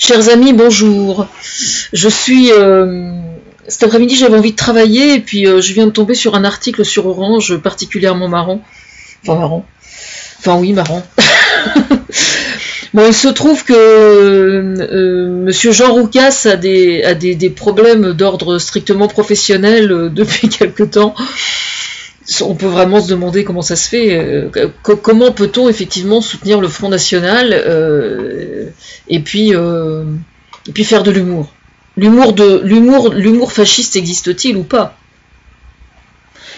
Chers amis, bonjour. Je suis... cet après-midi, j'avais envie de travailler et puis je viens de tomber sur un article sur Orange particulièrement marrant. Enfin, marrant. Enfin, oui, marrant. Bon, il se trouve que Monsieur Jean Roucas a des problèmes d'ordre strictement professionnel depuis quelque temps. On peut vraiment se demander comment ça se fait, comment peut-on effectivement soutenir le Front National et puis faire de l'humour. L'humour fasciste existe-t-il ou pas?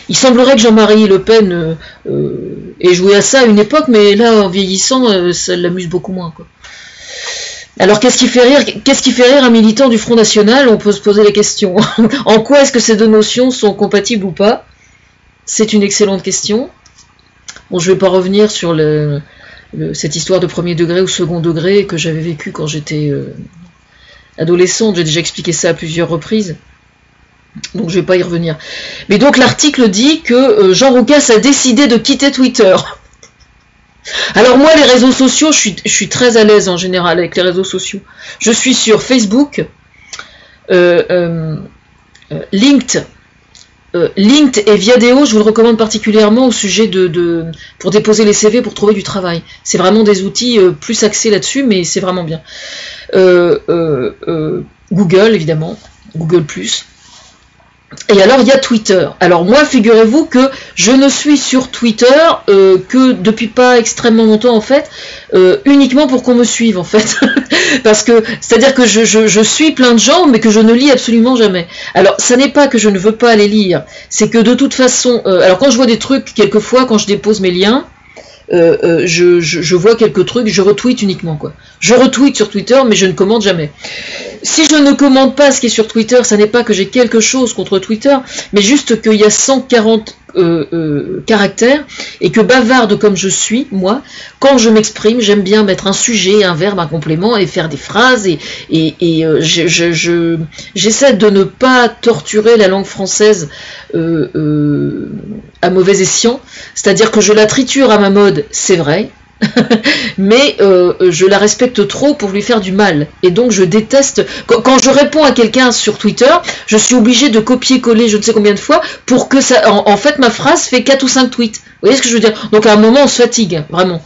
Il semblerait que Jean-Marie Le Pen ait joué à ça à une époque, mais là, en vieillissant, ça l'amuse beaucoup moins, quoi. Alors, qu'est-ce qui fait rire un militant du Front National? On peut se poser la question. En quoi est-ce que ces deux notions sont compatibles ou pas? C'est une excellente question. Bon, je ne vais pas revenir sur cette histoire de premier degré ou second degré que j'avais vécue quand j'étais adolescente. J'ai déjà expliqué ça à plusieurs reprises. Donc je ne vais pas y revenir. Mais donc l'article dit que Jean Roucas a décidé de quitter Twitter. Alors moi, les réseaux sociaux, je suis très à l'aise en général avec les réseaux sociaux. Je suis sur Facebook, LinkedIn et Viadeo, je vous le recommande particulièrement au sujet pour déposer les CV, pour trouver du travail. C'est vraiment des outils plus axés là-dessus, mais c'est vraiment bien. Google, évidemment, Google+. Et alors, il y a Twitter. Alors moi, figurez-vous que je ne suis sur Twitter que depuis pas extrêmement longtemps, en fait, uniquement pour qu'on me suive, en fait. Parce que, c'est-à-dire que je suis plein de gens, mais que je ne lis absolument jamais. Alors, ça n'est pas que je ne veux pas les lire, c'est que de toute façon, alors quand je vois des trucs, quelquefois, quand je dépose mes liens, je vois quelques trucs, je retweet uniquement, quoi. Je retweet sur Twitter, mais je ne commente jamais. Si je ne commente pas ce qui est sur Twitter, ça n'est pas que j'ai quelque chose contre Twitter, mais juste qu'il y a 140 caractères, et que bavarde comme je suis, moi, quand je m'exprime, j'aime bien mettre un sujet, un verbe, un complément, et faire des phrases, et j'essaie de ne pas torturer la langue française à mauvais escient, c'est-à-dire que je la triture à ma mode, c'est vrai, mais je la respecte trop pour lui faire du mal, et donc je déteste quand je réponds à quelqu'un sur Twitter, je suis obligée de copier-coller je ne sais combien de fois pour que ça, en fait ma phrase fait 4 ou 5 tweets, vous voyez ce que je veux dire? Donc à un moment on se fatigue, vraiment.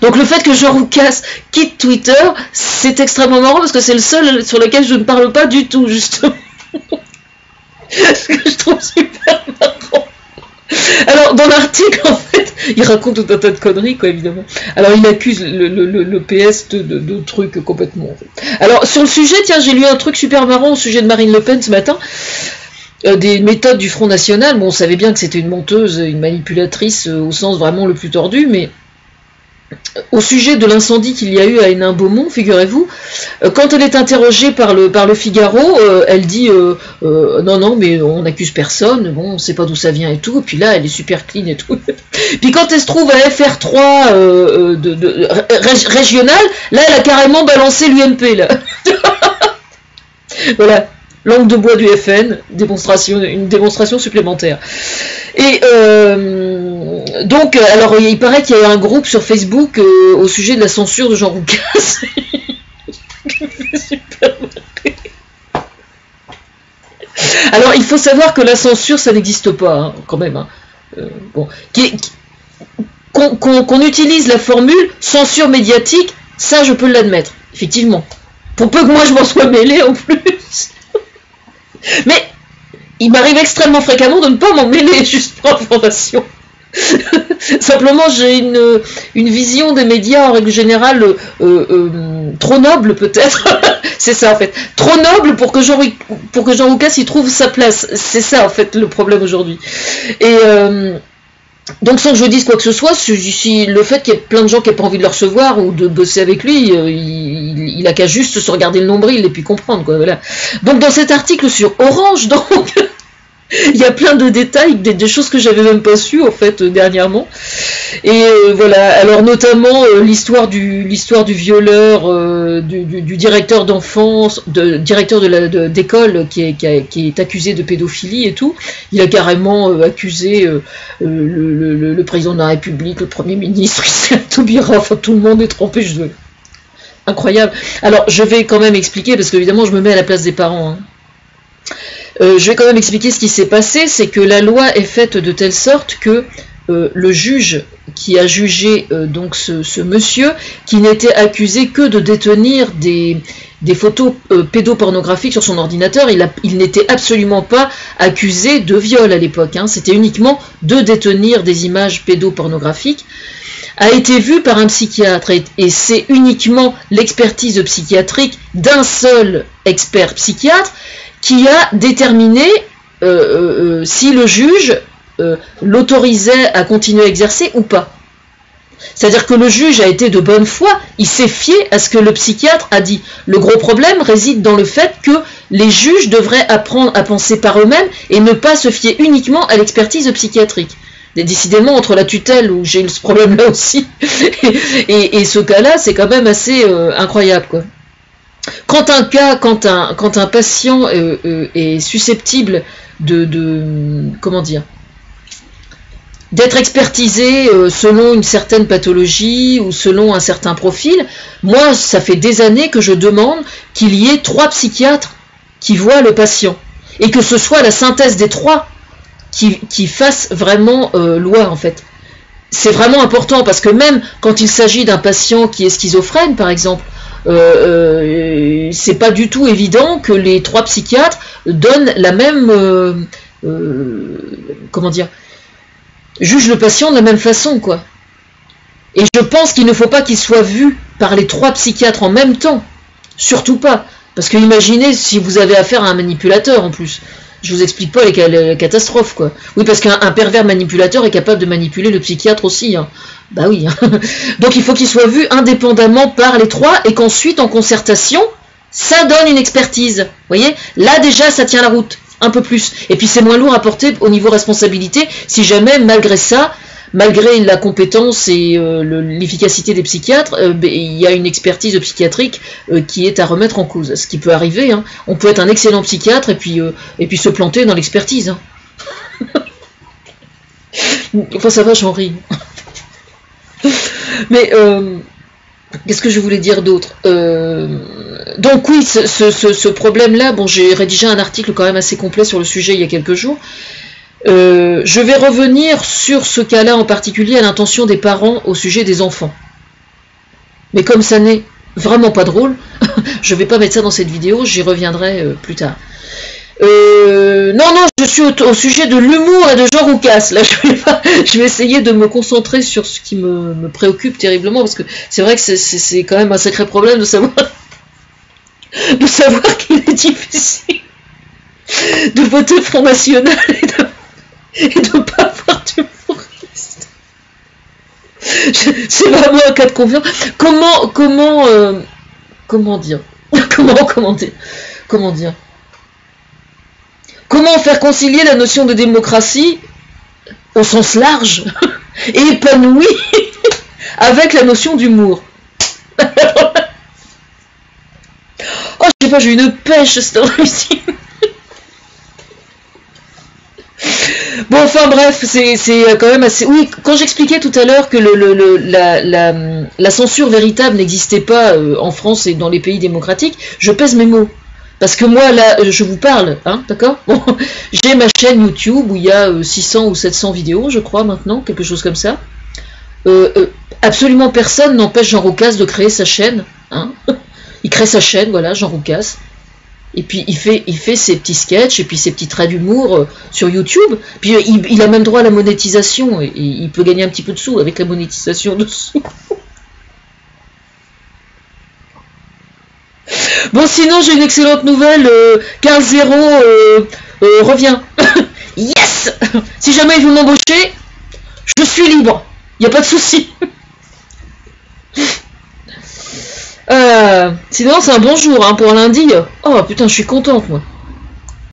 Donc le fait que Jean Roucas quitte Twitter, c'est extrêmement marrant parce que c'est le seul sur lequel je ne parle pas du tout, justement. Ce que je trouve super marrant. Alors, dans l'article, en fait, il raconte tout un tas de conneries, quoi, évidemment. Alors, il accuse le PS de trucs complètement, en fait. Alors, sur le sujet, tiens, j'ai lu un truc super marrant au sujet de Marine Le Pen ce matin. Des méthodes du Front National. Bon, on savait bien que c'était une menteuse, une manipulatrice au sens vraiment le plus tordu, mais au sujet de l'incendie qu'il y a eu à Hénin-Beaumont, figurez-vous, quand elle est interrogée par le Figaro, elle dit non, mais on n'accuse personne, bon, on sait pas d'où ça vient et tout, et puis là, elle est super clean et tout. Puis quand elle se trouve à FR3 régional, là, elle a carrément balancé l'UMP, là. Voilà. Langue de bois du FN, une démonstration supplémentaire. Et donc, alors il paraît qu'il y a un groupe sur Facebook au sujet de la censure de Jean Roucas. Alors, il faut savoir que la censure, ça n'existe pas, hein, quand même. Hein. Bon, qu'on utilise la formule censure médiatique, ça, je peux l'admettre, effectivement. Pour peu que moi, je m'en sois mêlé en plus. Mais il m'arrive extrêmement fréquemment de ne pas m'en mêler, juste pour information. Simplement, j'ai une vision des médias en règle générale trop noble, peut-être. C'est ça, en fait. Trop noble pour que Jean Roucas y trouve sa place. C'est ça, en fait, le problème aujourd'hui. Et donc, sans que je dise quoi que ce soit, si le fait qu'il y ait plein de gens qui n'aient pas envie de le recevoir ou de bosser avec lui, il a qu'à juste se regarder le nombril et puis comprendre, quoi, voilà. Donc, dans cet article sur Orange, donc, il y a plein de détails, des choses que j'avais même pas su, en fait, dernièrement. Et voilà, alors notamment l'histoire du violeur, du directeur d'enfance, directeur d'école qui est accusé de pédophilie et tout. Il a carrément accusé le président de la République, le Premier ministre, Christian Taubira, enfin tout le monde est trompé. Incroyable. Alors, je vais quand même expliquer, parce qu'évidemment, je me mets à la place des parents. Hein. Je vais quand même expliquer ce qui s'est passé, c'est que la loi est faite de telle sorte que le juge qui a jugé donc ce monsieur, qui n'était accusé que de détenir des photos pédopornographiques sur son ordinateur, il n'était absolument pas accusé de viol à l'époque, hein, c'était uniquement de détenir des images pédopornographiques, a été vu par un psychiatre, et c'est uniquement l'expertise psychiatrique d'un seul expert psychiatre qui a déterminé si le juge l'autorisait à continuer à exercer ou pas. C'est-à-dire que le juge a été de bonne foi, il s'est fié à ce que le psychiatre a dit. Le gros problème réside dans le fait que les juges devraient apprendre à penser par eux-mêmes et ne pas se fier uniquement à l'expertise psychiatrique. Et décidément, entre la tutelle, où j'ai eu ce problème-là aussi, et ce cas-là, c'est quand même assez incroyable, quoi. Quand un patient est susceptible comment dire, d'être expertisé selon une certaine pathologie ou selon un certain profil, moi, ça fait des années que je demande qu'il y ait 3 psychiatres qui voient le patient, et que ce soit la synthèse des 3 qui fasse vraiment loi, en fait. C'est vraiment important, parce que même quand il s'agit d'un patient qui est schizophrène, par exemple, c'est pas du tout évident que les 3 psychiatres donnent la même comment dire, jugent le patient de la même façon, quoi. Et je pense qu'il ne faut pas qu'il soit vu par les 3 psychiatres en même temps, surtout pas, parce que imaginez si vous avez affaire à un manipulateur en plus. Je vous explique pas les catastrophes, quoi. Oui, parce qu'un pervers manipulateur est capable de manipuler le psychiatre aussi, hein. Bah oui. Hein. Donc il faut qu'il soit vu indépendamment par les 3, et qu'ensuite, en concertation, ça donne une expertise. Vous voyez, là déjà, ça tient la route, un peu plus. Et puis c'est moins lourd à porter au niveau responsabilité, si jamais, malgré ça, malgré la compétence et l'efficacité des psychiatres, il y a une expertise psychiatrique qui est à remettre en cause. Ce qui peut arriver, hein. On peut être un excellent psychiatre et puis se planter dans l'expertise. Hein. Enfin, ça va, j'en ris. Mais qu'est-ce que je voulais dire d'autre? Donc oui, ce problème-là, bon, j'ai rédigé un article quand même assez complet sur le sujet il y a quelques jours. Je vais revenir sur ce cas-là en particulier à l'intention des parents au sujet des enfants. Mais comme ça n'est vraiment pas drôle, je ne vais pas mettre ça dans cette vidéo, j'y reviendrai plus tard. Non, je suis au sujet de l'humour et de Jean Roucas. Là, je vais essayer de me concentrer sur ce qui me préoccupe terriblement, parce que c'est vrai que c'est quand même un sacré problème de savoir qu'il est difficile de voter Front National et de ne pas avoir d'humoriste. C'est vraiment un cas de confiance. Comment dire Comment faire concilier la notion de démocratie au sens large et épanoui avec la notion d'humour? Oh, je sais pas, j'ai une pêche cette réussite. Bon, enfin bref, c'est quand même assez... Oui, quand j'expliquais tout à l'heure que la censure véritable n'existait pas en France et dans les pays démocratiques, je pèse mes mots. Parce que moi, là, je vous parle, hein, d'accord? Bon, j'ai ma chaîne YouTube où il y a 600 ou 700 vidéos, je crois, maintenant, quelque chose comme ça. Absolument personne n'empêche Jean Roucas de créer sa chaîne, hein. Il crée sa chaîne, voilà, Jean Roucas. Et puis il fait ses petits sketchs et puis ses petits traits d'humour sur YouTube. Puis il a même droit à la monétisation et il peut gagner un petit peu de sous avec la monétisation dessous. Bon, sinon j'ai une excellente nouvelle. 15-0 revient. Yes. Si jamais il veut m'embaucher, je suis libre. Il n'y a pas de souci. Sinon c'est un bon jour, hein, pour lundi. Oh putain, je suis contente moi.